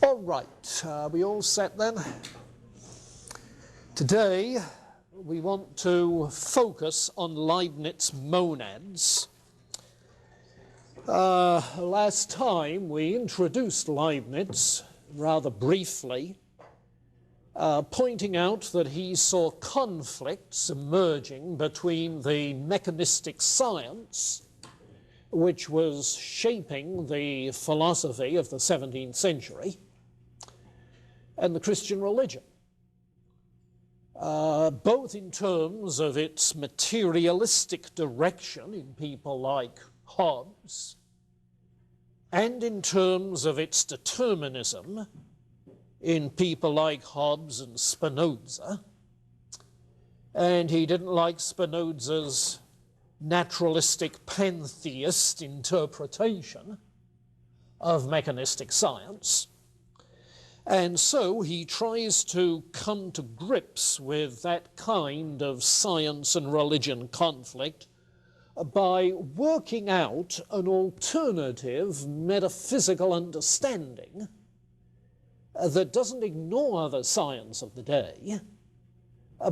All right, we all set then? Today we want to focus on Leibniz monads. Last time we introduced Leibniz rather briefly, pointing out that he saw conflicts emerging between the mechanistic science, which was shaping the philosophy of the 17th century, and the Christian religion, both in terms of its materialistic direction in people like Hobbes, and in terms of its determinism in people like Hobbes and Spinoza. And he didn't like Spinoza's naturalistic pantheist interpretation of mechanistic science. And so he tries to come to grips with that kind of science and religion conflict by working out an alternative metaphysical understanding that doesn't ignore the science of the day,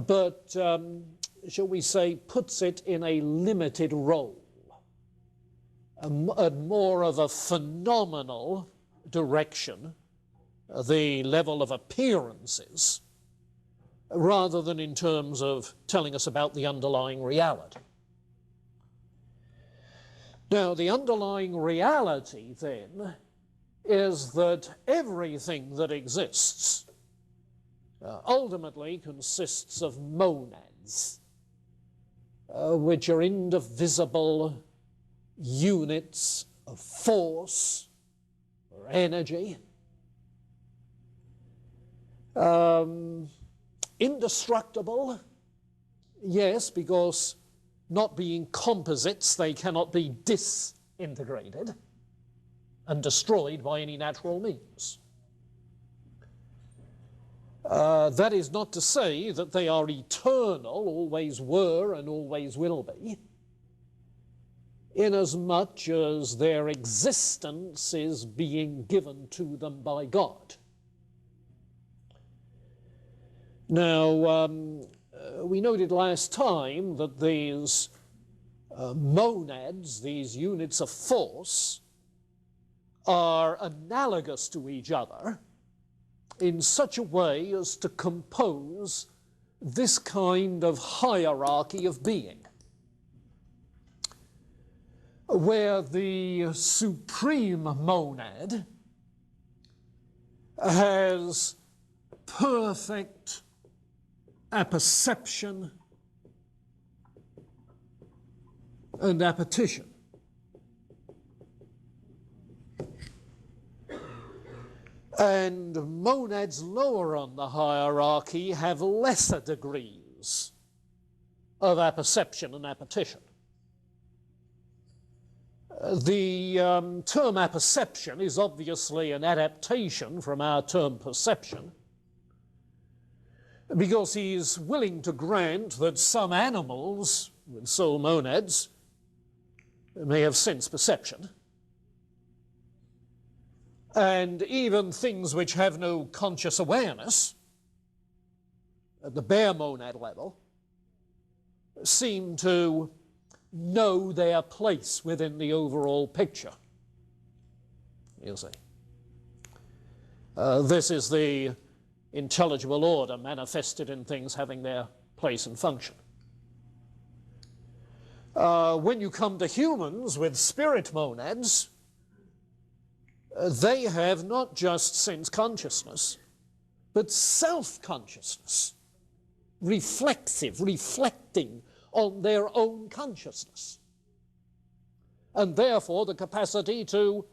but, shall we say, puts it in a limited role, a more of a phenomenal direction, the level of appearances, rather than in terms of telling us about the underlying reality. Now, the underlying reality, then, is that everything that exists ultimately consists of monads, which are indivisible units of force or energy, indestructible, yes, because not being composites, they cannot be disintegrated and destroyed by any natural means. That is not to say that they are eternal, always were and always will be, inasmuch as their existence is being given to them by God. Now, we noted last time that these monads, these units of force, are analogous to each other in such a way as to compose this kind of hierarchy of being, where the supreme monad has perfect apperception and appetition. And monads lower on the hierarchy have lesser degrees of apperception and appetition. The term apperception is obviously an adaptation from our term perception, because he's willing to grant that some animals with soul monads may have sense perception, and even things which have no conscious awareness at the bare monad level seem to know their place within the overall picture. You'll see. This is the intelligible order manifested in things having their place and function. When you come to humans with spirit monads, they have not just sense consciousness, but self-consciousness, reflecting on their own consciousness, and therefore the capacity to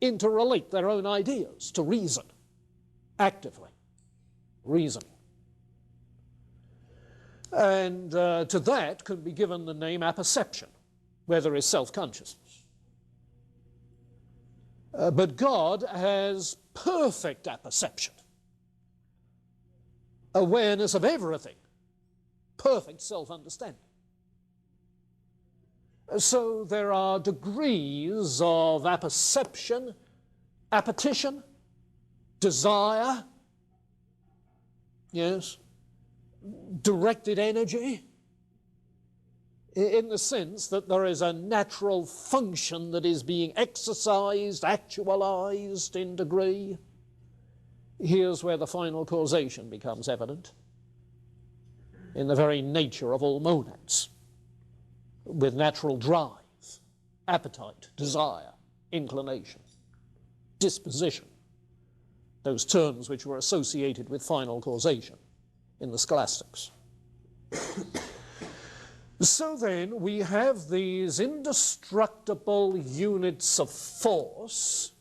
interrelate their own ideas, to reason, actively reasoning. And to that can be given the name apperception, where there is self-consciousness. But God has perfect apperception, awareness of everything, perfect self-understanding. So there are degrees of apperception, appetition, desire, yes, directed energy, in the sense that there is a natural function that is being exercised, actualized in degree. Here's where the final causation becomes evident, in the very nature of all monads, with natural drive, appetite, desire, inclination, disposition, those terms which were associated with final causation in the scholastics. So then we have these indestructible units of force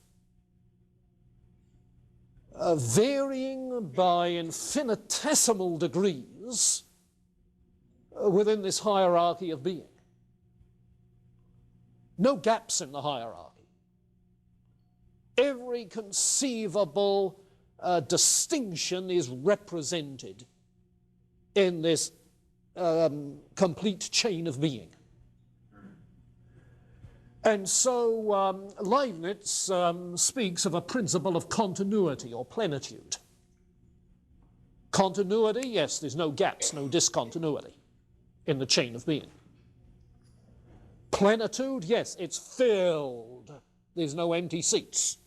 varying by infinitesimal degrees within this hierarchy of being. No gaps in the hierarchy. Every conceivable distinction is represented in this complete chain of being. And so Leibniz speaks of a principle of continuity or plenitude. Continuity, yes, there's no gaps, no discontinuity in the chain of being. Plenitude, yes, it's filled. There's no empty seats.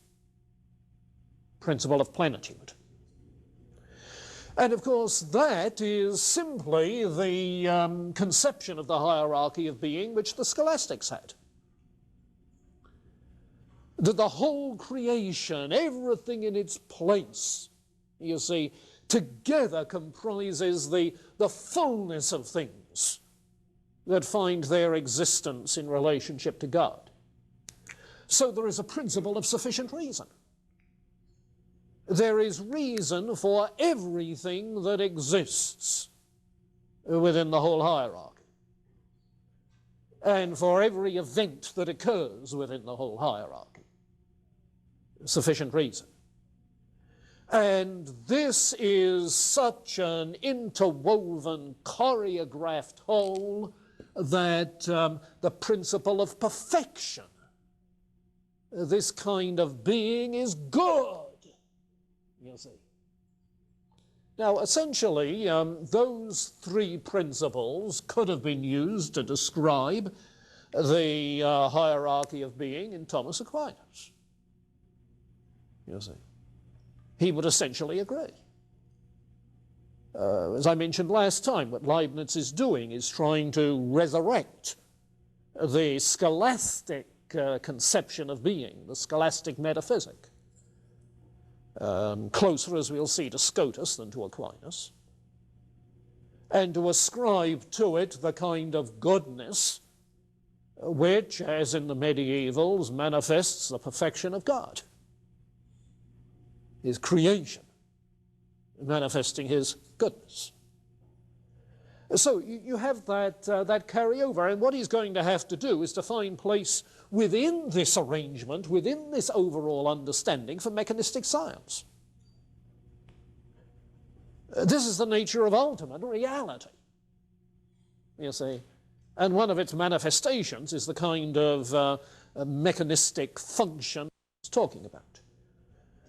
Principle of plenitude. And of course, that is simply the conception of the hierarchy of being which the scholastics had. That the whole creation, everything in its place, you see, together comprises the fullness of things that find their existence in relationship to God. So there is a principle of sufficient reason. There is reason for everything that exists within the whole hierarchy, and for every event that occurs within the whole hierarchy. Sufficient reason. And this is such an interwoven, choreographed whole that the principle of perfection, this kind of being, is good. You see. Now, essentially, those three principles could have been used to describe the hierarchy of being in Thomas Aquinas. You see. He would essentially agree. As I mentioned last time, what Leibniz is doing is trying to resurrect the scholastic conception of being, the scholastic metaphysic. Closer, as we'll see, to Scotus than to Aquinas, and to ascribe to it the kind of goodness which, as in the medievals, manifests the perfection of God, his creation, manifesting his goodness. So you have that carryover, and what he's going to have to do is to find place within this arrangement, within this overall understanding for mechanistic science. This is the nature of ultimate reality, you see. And one of its manifestations is the kind of mechanistic function it's talking about.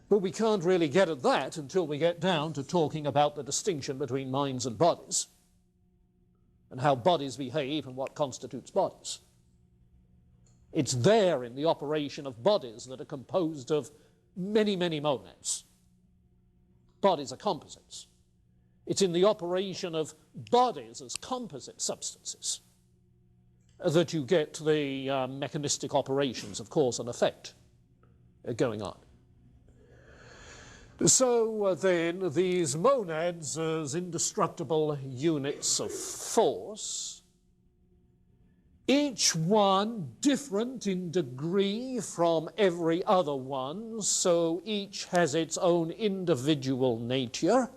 But we can't really get at that until we get down to talking about the distinction between minds and bodies, and how bodies behave and what constitutes bodies. It's there in the operation of bodies that are composed of many, many monads. Bodies are composites. It's in the operation of bodies as composite substances that you get the mechanistic operations of cause and effect going on. So then these monads as indestructible units of force, each one different in degree from every other one, so each has its own individual nature,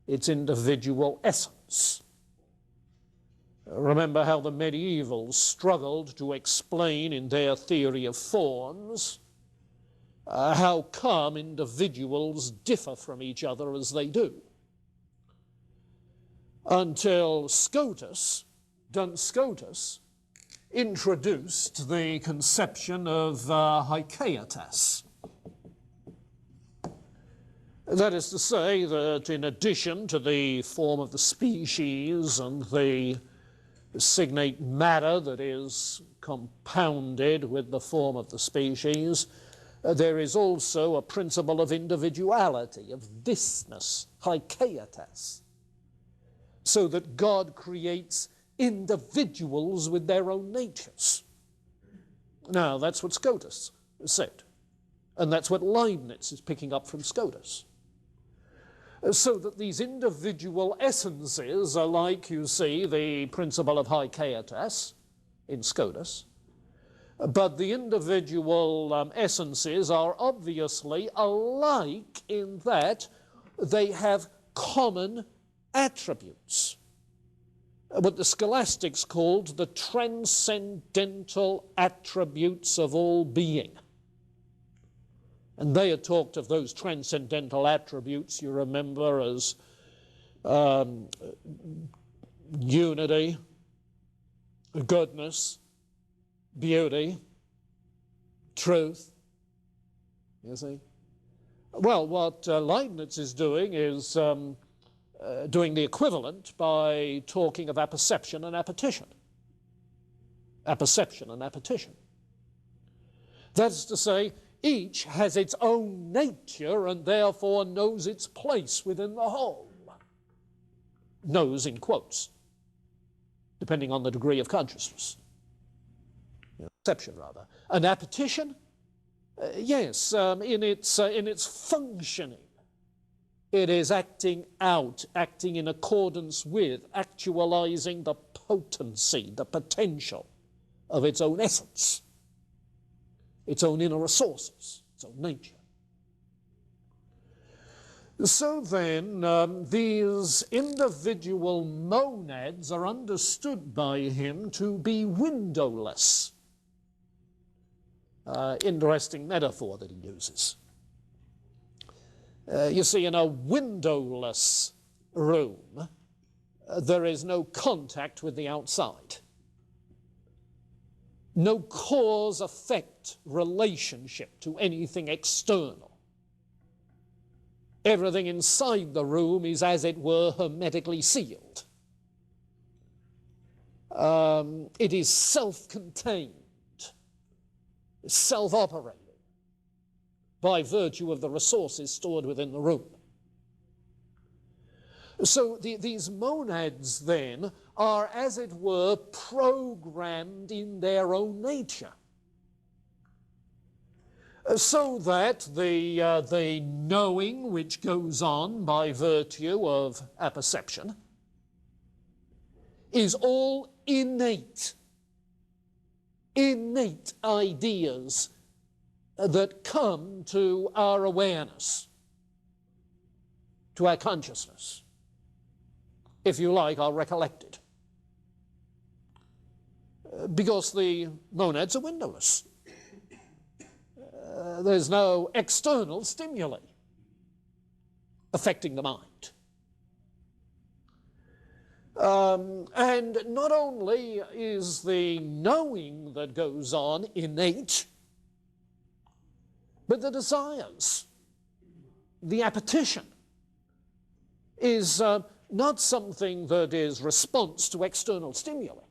its individual essence. Remember how the medievals struggled to explain in their theory of forms how come individuals differ from each other as they do. Until Duns Scotus, introduced the conception of haikaitas. That is to say that in addition to the form of the species and the signate matter that is compounded with the form of the species, there is also a principle of individuality, of thisness, haikaitas, so that God creates individuals with their own natures. Now, that's what Scotus said, and that's what Leibniz is picking up from Scotus. So that these individual essences are like, you see, the principle of haikaitas in Scotus, but the individual essences are obviously alike in that they have common attributes, what the scholastics called the transcendental attributes of all being. And they had talked of those transcendental attributes, you remember, as unity, goodness, beauty, truth, you see. Well, what Leibniz is doing is doing the equivalent by talking of apperception and appetition. Apperception and appetition. That is to say, each has its own nature and therefore knows its place within the whole. Knows in quotes, depending on the degree of consciousness. Perception, rather. An appetition, yes, in its functioning, it is acting out, acting in accordance with, actualizing the potency, the potential of its own essence, its own inner resources, its own nature. So then, these individual monads are understood by him to be windowless. Interesting metaphor that he uses. You see, in a windowless room, there is no contact with the outside. No cause-effect relationship to anything external. Everything inside the room is, as it were, hermetically sealed. It is self-contained, self-operating, by virtue of the resources stored within the room. So these monads, then, are, as it were, programmed in their own nature, so that the knowing which goes on by virtue of apperception is all innate ideas that come to our awareness, to our consciousness. If you like, are recollected. Because the monads are windowless. There's no external stimuli affecting the mind. And not only is the knowing that goes on innate, but the desires, the appetition, is not something that is response to external stimuli.